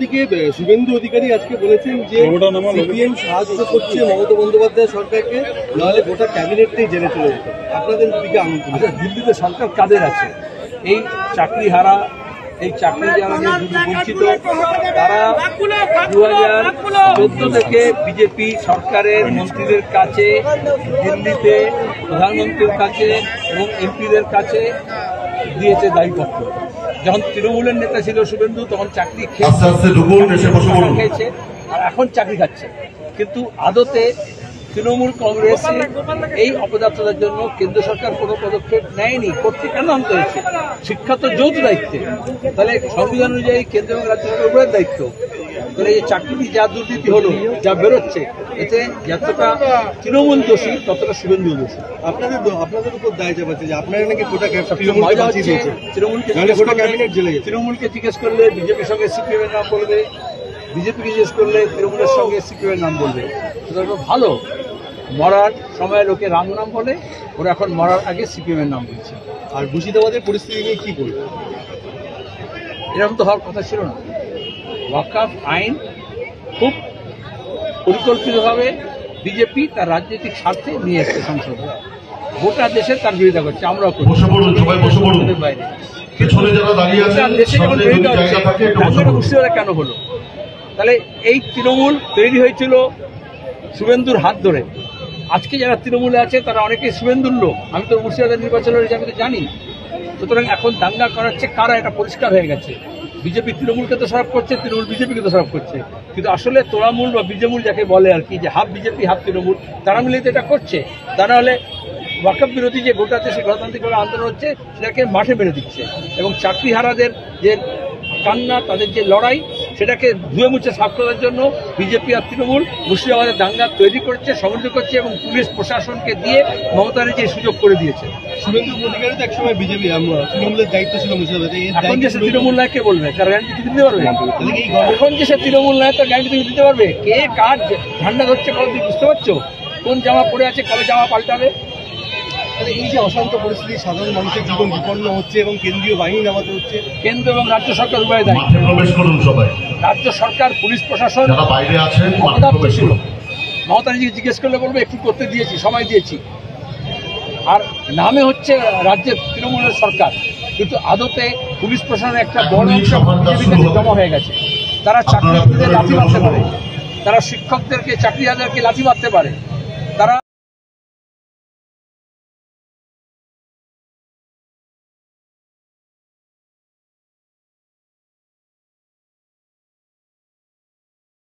অন্যদিকে শুভেন্দু অধিকারী আজকে বলেছেন যে সিপিএম সাহায্য করছে মমতা বন্দ্যোপাধ্যায় সরকারকে, নাহলে গোটা ক্যাবিনেটটাই জেলে চলে যেত। আপনাদের দিকে আঙুল তুলেছেন। দিল্লিতে সরকার কাদের আছে? এই চাকরি হারা, এই চাকরি যারা বঞ্চিত, তারা 2014 থেকে বিজেপি সরকারের মন্ত্রীদের কাছে, দিল্লিতে প্রধানমন্ত্রীর কাছে এবং এমপিদের কাছে দিয়েছে দায়ীপত্র। যখন তৃণমূলের নেতা ছিল শুভেন্দু, তখন চাকরি খেয়েছে আর এখন চাকরি খাচ্ছে। কিন্তু আদতে তৃণমূল কংগ্রেস এই অপদার্থতার জন্য কেন্দ্র সরকার কোনো পদক্ষেপ নেয়নি। করতে কেন আনতে হয়েছে? শিক্ষা তো যৌথ দায়িত্বে, তাহলে সংবিধান অনুযায়ী কেন্দ্র এবং রাজ্য সরকার উভয়ের দায়িত্ব। তাহলে এই চাকরিটি যা দুর্নীতি হলো, যা বেরোচ্ছে, এতে যতটা তৃণমূল দোষী ততটা শুভেন্দু দোষী। আপনাদের উপর দায় চাপাচ্ছে যে আপনারা নাকি গোটা তৃণমূলকে জিজ্ঞেস করলে বিজেপির সঙ্গে সিপিএম এর নাম বলবে, বিজেপিকে জিজ্ঞেস করলে তৃণমূলের সঙ্গে সিপিএম এর নাম বলবে। সুতরাং ভালো, মরার সময় লোকে রাম নাম বলে, ওরা এখন মরার আগে সিপিএম এর নাম বলছে। আর মুর্শিদাবাদের পরিস্থিতি নিয়ে কি বলবে? এরকম তো হওয়ার কথা ছিল না। ওয়াকফ আইন খুব পরিকল্পিতভাবে বিজেপি তার রাজনৈতিক স্বার্থে নিয়ে এসছে সংসদে, গোটা দেশে তার বিরোধিতা করছে। আমরাও করি বাইরে। দেশে যখন বিরোধিতা হচ্ছে, মুর্শিদাবাদে কেন হলো? তাহলে এই তৃণমূল তৈরি হয়েছিল শুভেন্দুর হাত ধরে। আজকে যারা তৃণমূলে আছে তারা অনেকেই শুভেন্দুর লোক। আমি তো মুর্শিদাবাদের নির্বাচন হয়েছে, আমি তো জানি। সুতরাং এখন দাঙ্গা করাচ্ছে কারা, এটা পরিষ্কার হয়ে গেছে। বিজেপি তৃণমূলকে দোষারোপ করছে, তৃণমূল বিজেপিকে দোষারোপ করছে। কিন্তু আসলে তোড়ামূল বা বিজেমূল যাকে বলে আর কি, যে হাফ বিজেপি হাফ তৃণমূল, তারা মিলে তো এটা করছে। তা নাহলে ওয়াকফ বিরোধী যে গোটা দেশে গণতান্ত্রিকভাবে আন্দোলন হচ্ছে, সেটাকে মাঠে মেরে দিচ্ছে। এবং চাকরিহারাদের যে কান্না, তাদের যে লড়াই, সেটাকে ধুয়ে মুছে সাফ করার জন্য বিজেপি আর তৃণমূল মুর্শিদাবাদের দাঙ্গা তৈরি করছে, সমন্বয় করছে এবং পুলিশ প্রশাসনকে দিয়ে মমতা ব্যানার্জি সুযোগ করে দিয়েছে। শুভেন্দু অধিকারী তো একসময় বিজেপি তৃণমূলের দায়িত্ব ছিল মুর্শিদাবাদে। এখন যে সে তৃণমূল নয় কে বলবে? তার গ্যারান্টি দিতে পারবে? এখন যে সে তৃণমূল নয় তার গ্যারান্টি দিতে পারবে? কে কার ঝান্ডা ধরছে কবে তুমি বুঝতে পারছো? কোন জামা পরে আছে, কবে জামা পাল্টাবে? এই যে অশান্ত পরিস্থিতি, সাধারণ মানুষের জীবন বিপন্ন হচ্ছে এবং কেন্দ্রীয় বাহিনী নামাতে হচ্ছে, কেন্দ্র এবং রাজ্য সরকার উভয় দায়ী। রাজ্য সরকার, পুলিশ প্রশাসন অপদার্থ ছিল। মমতা ব্যানার্জিকে জিজ্ঞেস করলে বলবে একটু করতে দিয়েছি, সময় দিয়েছি। আর নামে হচ্ছে রাজ্যের তৃণমূলের সরকার, কিন্তু আদতে পুলিশ প্রশাসনের একটা বড় অংশ বিজেপির কাছে জমা হয়ে গেছে। তারা চাকরিহারাদের লাথি মারতে পারে, তারা শিক্ষকদেরকে, চাকরিহারাদেরকে লাথি মারতে পারে, তারা